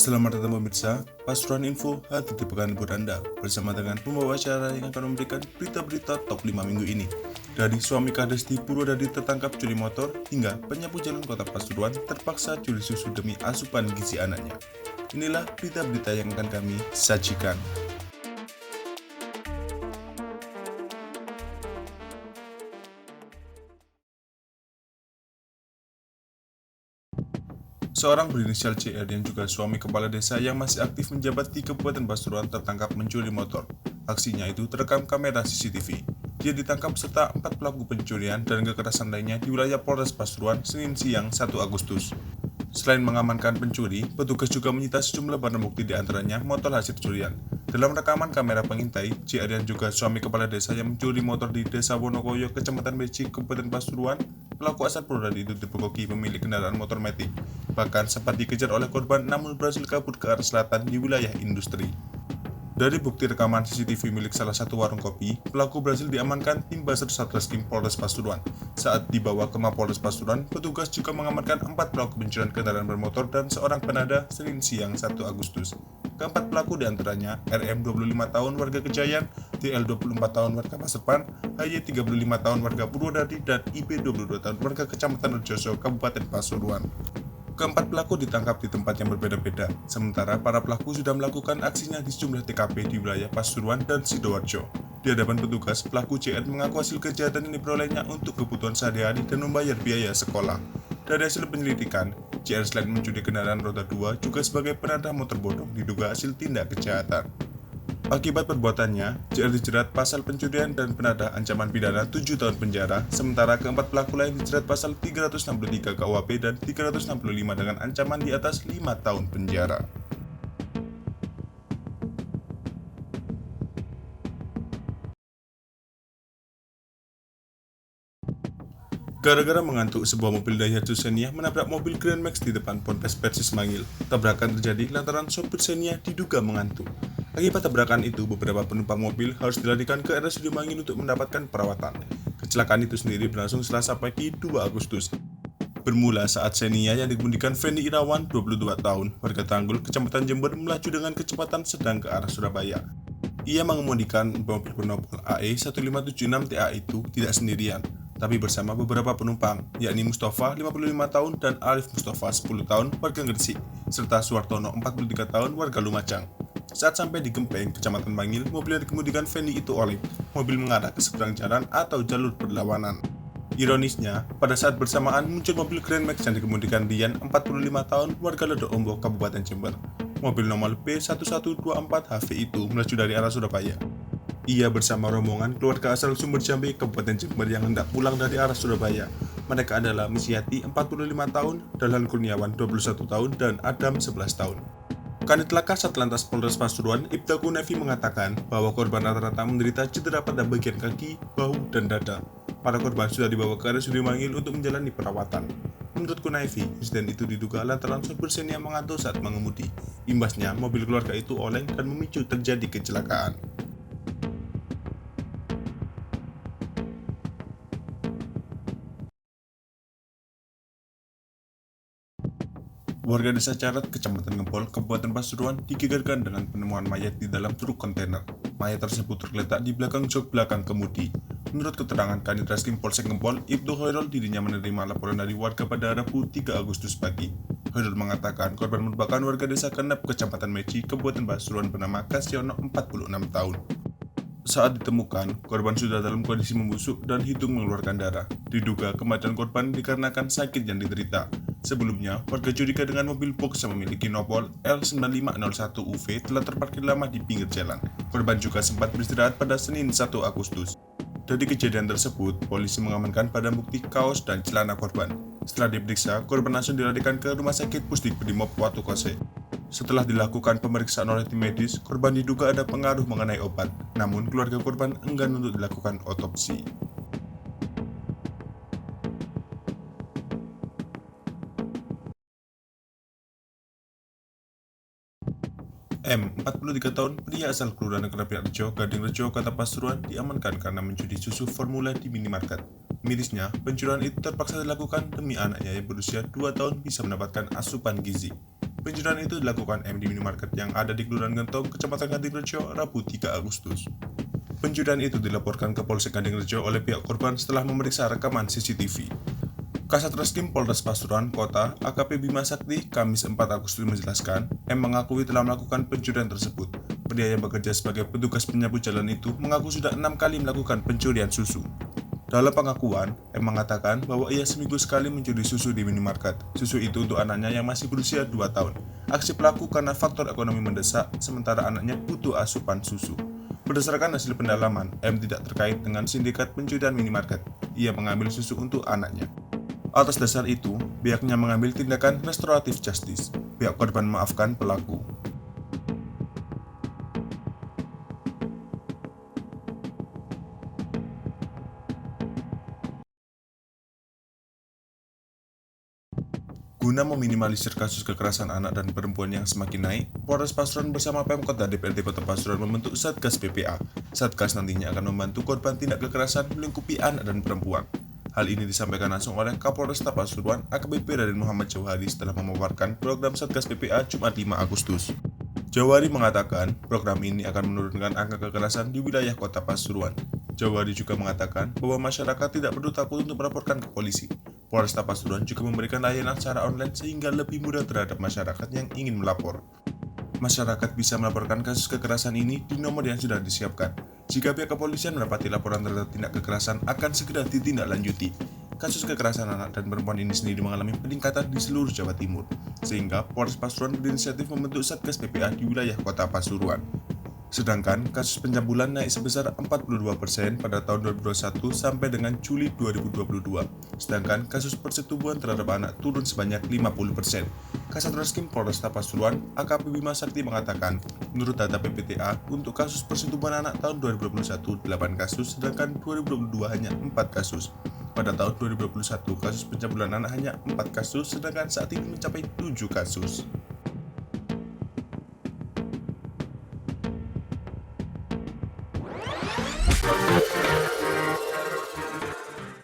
Selamat datang pemirsa, Pasuruan Info hadir di pekan libur Anda bersama dengan pembawa acara yang akan memberikan berita-berita top 5 minggu ini. Dari suami kades di Purwodadi tertangkap curi motor hingga penyapu jalan kota Pasuruan terpaksa curi susu demi asupan gizi anaknya. Inilah berita-berita yang akan kami sajikan. Seorang berinisial CR yang juga suami kepala desa yang masih aktif menjabat di Kabupaten Pasuruan tertangkap mencuri motor. Aksinya itu terekam kamera CCTV. Dia ditangkap serta 4 pelaku pencurian dan kekerasan lainnya di wilayah Polres Pasuruan Senin siang 1 Agustus. Selain mengamankan pencuri, petugas juga menyita sejumlah barang bukti di antaranya motor hasil curian. Dalam rekaman kamera pengintai, CR yang juga suami kepala desa yang mencuri motor di Desa Wonokoyo, Kecamatan Beci, Kabupaten Pasuruan, pelaku asal Purwodadi itu dipergoki pemilik kendaraan motor Matic. Bahkan sempat dikejar oleh korban namun berhasil kabur ke arah selatan di wilayah industri. Dari bukti rekaman CCTV milik salah satu warung kopi, pelaku berhasil diamankan tim Basar Satreskrim Polres Pasuruan. Saat dibawa ke Mapolres Pasuruan, petugas juga mengamankan 4 pelaku pencurian kendaraan bermotor dan seorang penada Senin siang 1 Agustus. Keempat pelaku diantaranya RM 25 tahun warga Kejayan, DL 24 tahun warga Pasepan, HY 35 tahun warga Purwodadi, dan IP 22 tahun warga Kecamatan Rejoso, Kabupaten Pasuruan. Keempat pelaku ditangkap di tempat yang berbeda-beda, sementara para pelaku sudah melakukan aksinya di sejumlah TKP di wilayah Pasuruan dan Sidoarjo. Di hadapan petugas, pelaku CR mengaku hasil kejahatan yang diperolehnya untuk kebutuhan sehari-hari dan membayar biaya sekolah. Dari hasil penyelidikan, CR selain mencuri kendaraan roda 2 juga sebagai penadah motor bodong diduga hasil tindak kejahatan. Akibat perbuatannya, CR dijerat pasal pencurian dan penadah ancaman pidana 7 tahun penjara, sementara keempat pelaku lain dijerat pasal 363 KUHP dan 365 dengan ancaman di atas 5 tahun penjara. Gara-gara mengantuk, sebuah mobil Daihatsu Xenia menabrak mobil Grand Max di depan Ponpes Persis Mangil. Tabrakan terjadi lantaran sopir Xenia diduga mengantuk. Akibat tabrakan itu, beberapa penumpang mobil harus dilarikan ke RSUD Mangil untuk mendapatkan perawatan. Kecelakaan itu sendiri berlangsung Selasa pagi 2 Agustus. Bermula saat Xenia yang dikemudikan Fendi Irawan, 22 tahun, warga Tanggul, Kecamatan Jember, melaju dengan kecepatan sedang ke arah Surabaya. Ia mengemudikan mobil bernomor AE 1576 TA itu tidak sendirian, tapi bersama beberapa penumpang, yakni Mustafa 55 tahun dan Arif Mustafa 10 tahun warga Gresik, serta Suwartono 43 tahun warga Lumajang. Saat sampai di Gempeng, Kecamatan Bangil, mobil yang dikemudikan Fendi itu oleng. Mobil mengarah ke seberang jalan atau jalur berlawanan. Ironisnya, pada saat bersamaan muncul mobil Grand Max yang dikemudikan Dian 45 tahun warga Ledok Ombok, Kabupaten Jember. Mobil nomor B1124HV itu melaju dari arah Surabaya. Ia bersama rombongan keluarga asal Sumber Jambe, Kabupaten Jember yang hendak pulang dari arah Surabaya. Mereka adalah Misyati 45 tahun, Dahlan Kurniawan 21 tahun, dan Adam 11 tahun. Kanit Laka Satlantas Polres Pasuruan, Ibda Kunevi mengatakan bahwa korban rata-rata menderita cedera pada bagian kaki, bahu, dan dada. Para korban sudah dibawa ke RSUD Mangil untuk menjalani perawatan. Menurut Kunevi, insiden itu diduga lantaran sopir Xenia mengantuk saat mengemudi. Imbasnya, mobil keluarga itu oleng dan memicu terjadi kecelakaan. Warga desa Carat, Kecamatan Ngempol, Kabupaten Pasuruan digegarkan dengan penemuan mayat di dalam truk kontainer. Mayat tersebut tergeletak di belakang jok belakang kemudi. Menurut keterangan Kanit Reskrim Polsek Ngempol, Ibtu Hoirol dirinya menerima laporan dari warga pada Rabu 3 Agustus pagi. Hoirol mengatakan korban merupakan warga desa Kenep, Kecamatan Meci, Kabupaten Pasuruan bernama Kasyono 46 tahun. Saat ditemukan, korban sudah dalam kondisi membusuk dan hidung mengeluarkan darah. Diduga kematian korban dikarenakan sakit yang diderita. Sebelumnya, warga curiga dengan mobil box yang memiliki nomor L9501UV telah terparkir lama di pinggir jalan. Korban juga sempat beristirahat pada Senin 1 Agustus. Dari kejadian tersebut, polisi mengamankan barang bukti kaos dan celana korban. Setelah diperiksa, korban langsung dilarikan ke Rumah Sakit Pusdik Brimob Watu Kose. Setelah dilakukan pemeriksaan oleh tim medis, korban diduga ada pengaruh mengenai obat. Namun, keluarga korban enggan untuk dilakukan otopsi. M, 43 tahun, pria asal Kelurahan Kerapiak Rejo, Gading Rejo, Kota Pasuruan, diamankan karena mencuri susu formula di minimarket. Mirisnya, pencurian itu terpaksa dilakukan demi anaknya yang berusia 2 tahun bisa mendapatkan asupan gizi. Pencurian itu dilakukan M di minimarket yang ada di Kelurahan Gentong, Kecamatan Gadingrejo, Rabu 3 Agustus. Pencurian itu dilaporkan ke Polsek Gadingrejo oleh pihak korban setelah memeriksa rekaman CCTV. Kasat Reskrim Polres Pasuruan Kota AKP Bima Sakti Kamis 4 Agustus menjelaskan, M mengakui telah melakukan pencurian tersebut. Pria yang bekerja sebagai petugas penyapu jalan itu mengaku sudah 6 kali melakukan pencurian susu. Dalam pengakuan, M mengatakan bahwa ia seminggu sekali mencuri susu di minimarket. Susu itu untuk anaknya yang masih berusia 2 tahun. Aksi pelaku karena faktor ekonomi mendesak, sementara anaknya butuh asupan susu. Berdasarkan hasil pendalaman, M tidak terkait dengan sindikat pencurian minimarket. Ia mengambil susu untuk anaknya. Atas dasar itu, pihaknya mengambil tindakan restoratif justice. Pihak korban memaafkan pelaku. Guna meminimalisir kasus kekerasan anak dan perempuan yang semakin naik, Polres Pasuruan bersama Pemkot dan DPRD Kota Pasuruan membentuk Satgas PPA. Satgas nantinya akan membantu korban tindak kekerasan melingkupi anak dan perempuan. Hal ini disampaikan langsung oleh Kapolresta Pasuruan AKBP Raden Muhammad Jauhari setelah memaparkan program Satgas PPA Jumat 5 Agustus. Jauhari mengatakan program ini akan menurunkan angka kekerasan di wilayah Kota Pasuruan. Jauhari juga mengatakan bahwa masyarakat tidak perlu takut untuk melaporkan ke polisi. Polresta Pasuruan juga memberikan layanan secara online sehingga lebih mudah terhadap masyarakat yang ingin melapor. Masyarakat bisa melaporkan kasus kekerasan ini di nomor yang sudah disiapkan. Jika pihak kepolisian mendapati laporan terhadap tindak kekerasan, akan segera ditindaklanjuti. Kasus kekerasan anak dan perempuan ini sendiri mengalami peningkatan di seluruh Jawa Timur, sehingga Polres Pasuruan berinisiatif membentuk Satgas PPA di wilayah Kota Pasuruan. Sedangkan kasus pencabulan naik sebesar 42% pada tahun 2021 sampai dengan Juli 2022. Sedangkan kasus persetubuhan terhadap anak turun sebanyak 50%. Kasat Reskrim Polresta Pasuruan AKP Bima Sakti mengatakan, menurut data PPTA, untuk kasus persetubuhan anak tahun 2021 8 kasus, sedangkan 2022 hanya 4 kasus. Pada tahun 2021, kasus pencabulan anak hanya 4 kasus, sedangkan saat ini mencapai 7 kasus.